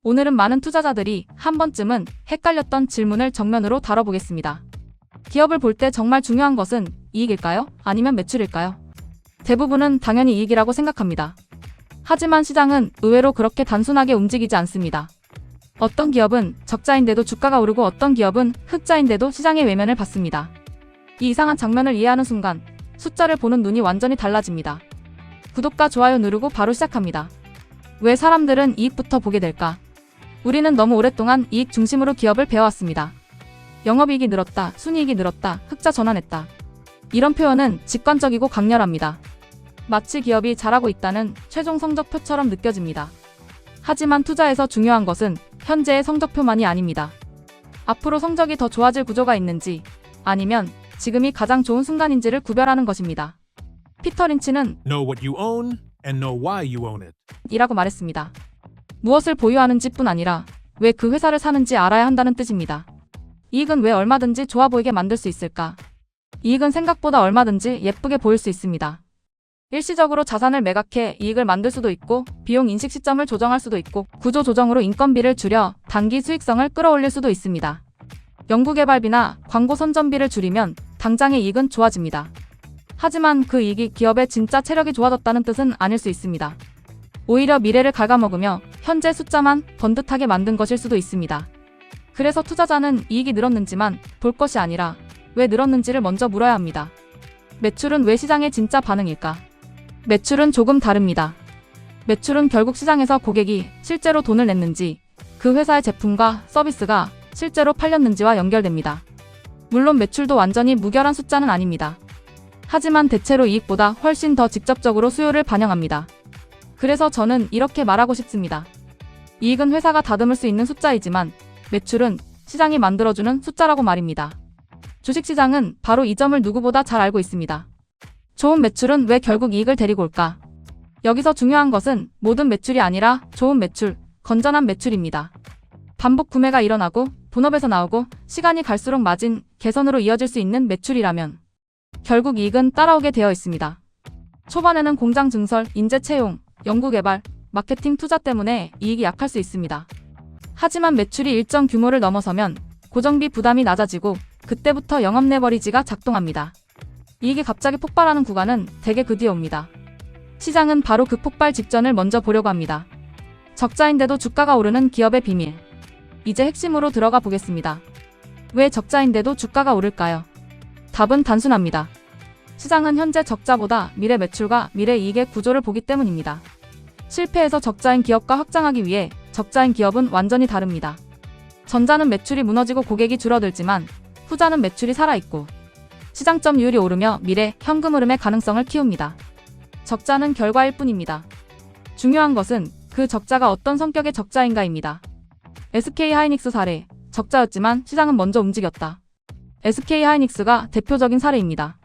오늘은 많은 투자자들이 한 번쯤은 헷갈렸던 질문을 정면으로 다뤄보겠습니다. 기업을 볼 때 정말 중요한 것은 이익일까요? 아니면 매출일까요? 대부분은 당연히 이익이라고 생각합니다. 하지만 시장은 의외로 그렇게 단순하게 움직이지 않습니다. 어떤 기업은 적자인데도 주가가 오르고 어떤 기업은 흑자인데도 시장의 외면을 받습니다. 이 이상한 장면을 이해하는 순간 숫자를 보는 눈이 완전히 달라집니다. 구독과 좋아요 누르고 바로 시작합니다. 왜 사람들은 이익부터 보게 될까? 우리는 너무 오랫동안 이익 중심으로 기업을 배워왔습니다. 영업이익이 늘었다, 순이익이 늘었다, 흑자 전환했다. 이런 표현은 직관적이고 강렬합니다. 마치 기업이 잘하고 있다는 최종 성적표처럼 느껴집니다. 하지만 투자에서 중요한 것은 현재의 성적표만이 아닙니다. 앞으로 성적이 더 좋아질 구조가 있는지, 아니면 지금이 가장 좋은 순간인지를 구별하는 것입니다. 피터 린치는 Know what you own and know why you own it. 이라고 말했습니다. 무엇을 보유하는지 뿐 아니라 왜 그 회사를 사는지 알아야 한다는 뜻입니다. 이익은 왜 얼마든지 좋아 보이게 만들 수 있을까? 이익은 생각보다 얼마든지 예쁘게 보일 수 있습니다. 일시적으로 자산을 매각해 이익을 만들 수도 있고, 비용 인식 시점을 조정할 수도 있고, 구조 조정으로 인건비를 줄여 단기 수익성을 끌어올릴 수도 있습니다. 연구개발비나 광고 선전비를 줄이면 당장의 이익은 좋아집니다. 하지만 그 이익이 기업의 진짜 체력이 좋아졌다는 뜻은 아닐 수 있습니다. 오히려 미래를 갉아먹으며 현재 숫자만 번듯하게 만든 것일 수도 있습니다. 그래서 투자자는 이익이 늘었는지만 볼 것이 아니라 왜 늘었는지를 먼저 물어야 합니다. 매출은 왜 시장의 진짜 반응일까? 매출은 조금 다릅니다. 매출은 결국 시장에서 고객이 실제로 돈을 냈는지, 그 회사의 제품과 서비스가 실제로 팔렸는지와 연결됩니다. 물론 매출도 완전히 무결한 숫자는 아닙니다. 하지만 대체로 이익보다 훨씬 더 직접적으로 수요를 반영합니다. 그래서 저는 이렇게 말하고 싶습니다. 이익은 회사가 다듬을 수 있는 숫자이지만 매출은 시장이 만들어주는 숫자라고 말입니다. 주식시장은 바로 이 점을 누구보다 잘 알고 있습니다. 좋은 매출은 왜 결국 이익을 데리고 올까? 여기서 중요한 것은 모든 매출이 아니라 좋은 매출, 건전한 매출입니다. 반복 구매가 일어나고 본업에서 나오고 시간이 갈수록 마진, 개선으로 이어질 수 있는 매출이라면 결국 이익은 따라오게 되어 있습니다. 초반에는 공장 증설, 인재 채용, 연구개발, 마케팅 투자 때문에 이익이 약할 수 있습니다. 하지만 매출이 일정 규모를 넘어서면 고정비 부담이 낮아지고 그때부터 영업 레버리지가 작동합니다. 이익이 갑자기 폭발하는 구간은 대개 그 뒤에 옵니다. 시장은 바로 그 폭발 직전을 먼저 보려고 합니다. 적자인데도 주가가 오르는 기업의 비밀. 이제 핵심으로 들어가 보겠습니다. 왜 적자인데도 주가가 오를까요? 답은 단순합니다. 시장은 현재 적자보다 미래 매출과 미래 이익의 구조를 보기 때문입니다. 실패해서 적자인 기업과 확장하기 위해 적자인 기업은 완전히 다릅니다. 전자는 매출이 무너지고 고객이 줄어들지만 후자는 매출이 살아있고 시장점유율이 오르며 미래 현금 흐름의 가능성을 키웁니다. 적자는 결과일 뿐입니다. 중요한 것은 그 적자가 어떤 성격의 적자인가입니다. SK하이닉스 사례, 적자였지만 시장은 먼저 움직였다. SK하이닉스가 대표적인 사례입니다.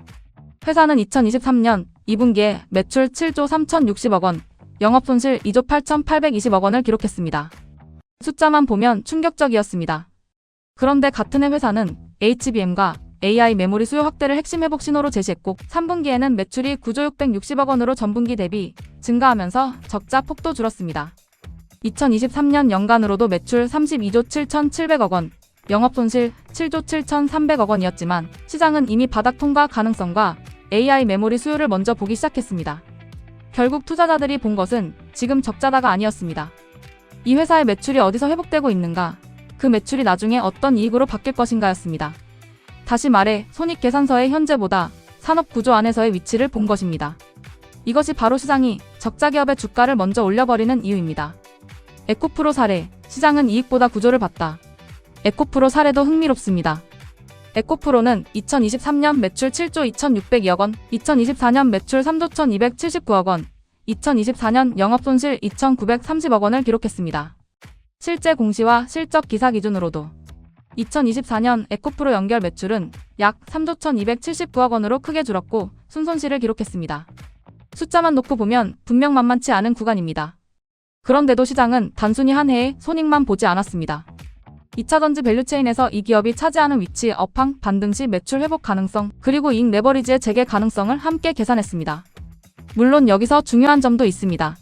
회사는 2023년 2분기에 매출 7조 3,060억 원, 영업손실 2조 8,820억 원을 기록했습니다. 숫자만 보면 충격적이었습니다. 그런데 같은 해 회사는 HBM과 AI 메모리 수요 확대를 핵심 회복 신호로 제시했고 3분기에는 매출이 9조 660억 원으로 전분기 대비 증가하면서 적자 폭도 줄었습니다. 2023년 연간으로도 매출 32조 7,700억 원, 영업손실 7조 7,300억 원이었지만 시장은 이미 바닥 통과 가능성과 AI 메모리 수요를 먼저 보기 시작했습니다. 결국 투자자들이 본 것은 지금 적자다가 아니었습니다. 이 회사의 매출이 어디서 회복되고 있는가, 그 매출이 나중에 어떤 이익으로 바뀔 것인가였습니다. 다시 말해 손익계산서의 현재보다 산업 구조 안에서의 위치를 본 것입니다. 이것이 바로 시장이 적자 기업의 주가를 먼저 올려버리는 이유입니다. 에코프로 사례, 시장은 이익보다 구조를 봤다. 에코프로 사례도 흥미롭습니다. 에코프로는 2023년 매출 7조 2,602억 원, 2024년 매출 3조 1,279억 원, 2024년 영업손실 2,930억 원을 기록했습니다. 실제 공시와 실적 기사 기준으로도 2024년 에코프로 연결 매출은 약 3조 1,279억 원으로 크게 줄었고 순손실을 기록했습니다. 숫자만 놓고 보면 분명 만만치 않은 구간입니다. 그런데도 시장은 단순히 한 해의 손익만 보지 않았습니다. 2차전지 밸류체인에서 이 기업이 차지하는 위치, 업황, 반등 시 매출 회복 가능성, 그리고 이익 레버리지의 재개 가능성을 함께 계산했습니다. 물론 여기서 중요한 점도 있습니다.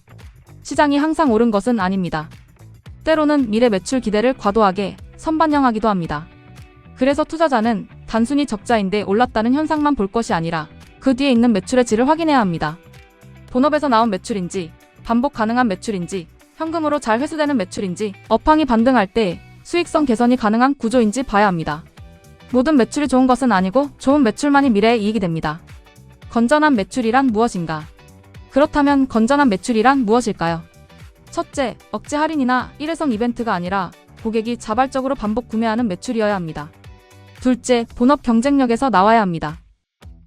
시장이 항상 옳은 것은 아닙니다. 때로는 미래 매출 기대를 과도하게 선반영하기도 합니다. 그래서 투자자는 단순히 적자인데 올랐다는 현상만 볼 것이 아니라 그 뒤에 있는 매출의 질을 확인해야 합니다. 본업에서 나온 매출인지, 반복 가능한 매출인지, 현금으로 잘 회수되는 매출인지, 업황이 반등할 때 수익성 개선이 가능한 구조인지 봐야 합니다. 모든 매출이 좋은 것은 아니고 좋은 매출만이 미래에 이익이 됩니다. 건전한 매출이란 무엇인가? 그렇다면 건전한 매출이란 무엇일까요? 첫째, 억지 할인이나 일회성 이벤트가 아니라 고객이 자발적으로 반복 구매하는 매출이어야 합니다. 둘째, 본업 경쟁력에서 나와야 합니다.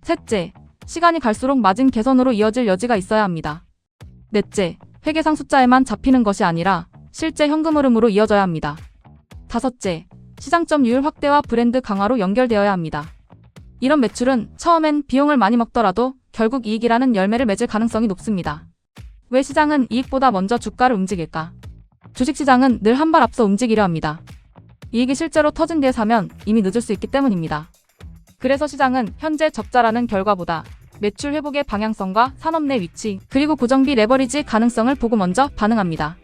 셋째, 시간이 갈수록 마진 개선으로 이어질 여지가 있어야 합니다. 넷째, 회계상 숫자에만 잡히는 것이 아니라 실제 현금 흐름으로 이어져야 합니다. 다섯째, 시장점 유율 확대와 브랜드 강화로 연결되어야 합니다. 이런 매출은 처음엔 비용을 많이 먹더라도 결국 이익이라는 열매를 맺을 가능성이 높습니다. 왜 시장은 이익보다 먼저 주가를 움직일까? 주식시장은 늘 한 발 앞서 움직이려 합니다. 이익이 실제로 터진 뒤에 사면 이미 늦을 수 있기 때문입니다. 그래서 시장은 현재 적자라는 결과보다 매출 회복의 방향성과 산업 내 위치, 그리고 고정비 레버리지 가능성을 보고 먼저 반응합니다.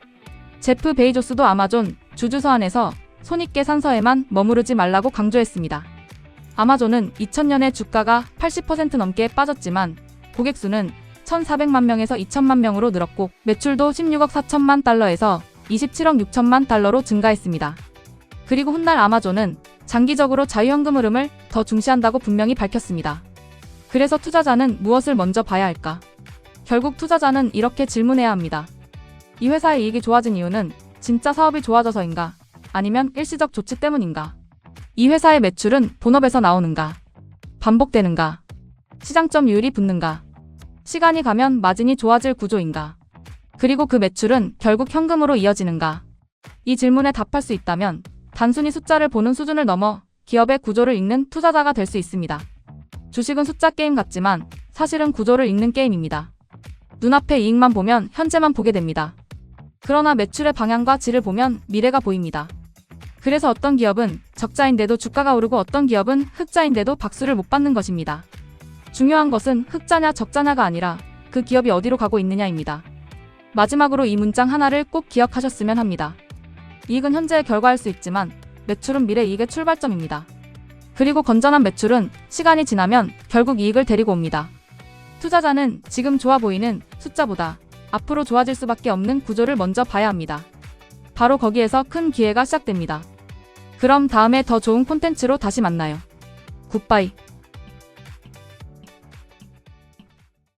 제프 베이조스도 아마존 주주서한에서 손익계 산서에만 머무르지 말라고 강조했습니다. 아마존은 2000년에 주가가 80% 넘게 빠졌지만 고객 수는 1,400만 명에서 2천만 명으로 늘었고 매출도 16억 4천만 달러에서 27억 6천만 달러로 증가했습니다. 그리고 훗날 아마존은 장기적으로 자유현금 흐름을 더 중시한다고 분명히 밝혔습니다. 그래서 투자자는 무엇을 먼저 봐야 할까? 결국 투자자는 이렇게 질문해야 합니다. 이 회사의 이익이 좋아진 이유는 진짜 사업이 좋아져서인가? 아니면 일시적 조치 때문인가? 이 회사의 매출은 본업에서 나오는가? 반복되는가? 시장점 유율이 붙는가? 시간이 가면 마진이 좋아질 구조인가? 그리고 그 매출은 결국 현금으로 이어지는가? 이 질문에 답할 수 있다면 단순히 숫자를 보는 수준을 넘어 기업의 구조를 읽는 투자자가 될 수 있습니다. 주식은 숫자 게임 같지만 사실은 구조를 읽는 게임입니다. 눈앞의 이익만 보면 현재만 보게 됩니다. 그러나 매출의 방향과 질을 보면 미래가 보입니다. 그래서 어떤 기업은 적자인데도 주가가 오르고 어떤 기업은 흑자인데도 박수를 못 받는 것입니다. 중요한 것은 흑자냐 적자냐가 아니라 그 기업이 어디로 가고 있느냐입니다. 마지막으로 이 문장 하나를 꼭 기억하셨으면 합니다. 이익은 현재의 결과일 수 있지만 매출은 미래 이익의 출발점입니다. 그리고 건전한 매출은 시간이 지나면 결국 이익을 데리고 옵니다. 투자자는 지금 좋아 보이는 숫자보다 앞으로 좋아질 수밖에 없는 구조를 먼저 봐야 합니다. 바로 거기에서 큰 기회가 시작됩니다. 그럼 다음에 더 좋은 콘텐츠로 다시 만나요. 굿바이.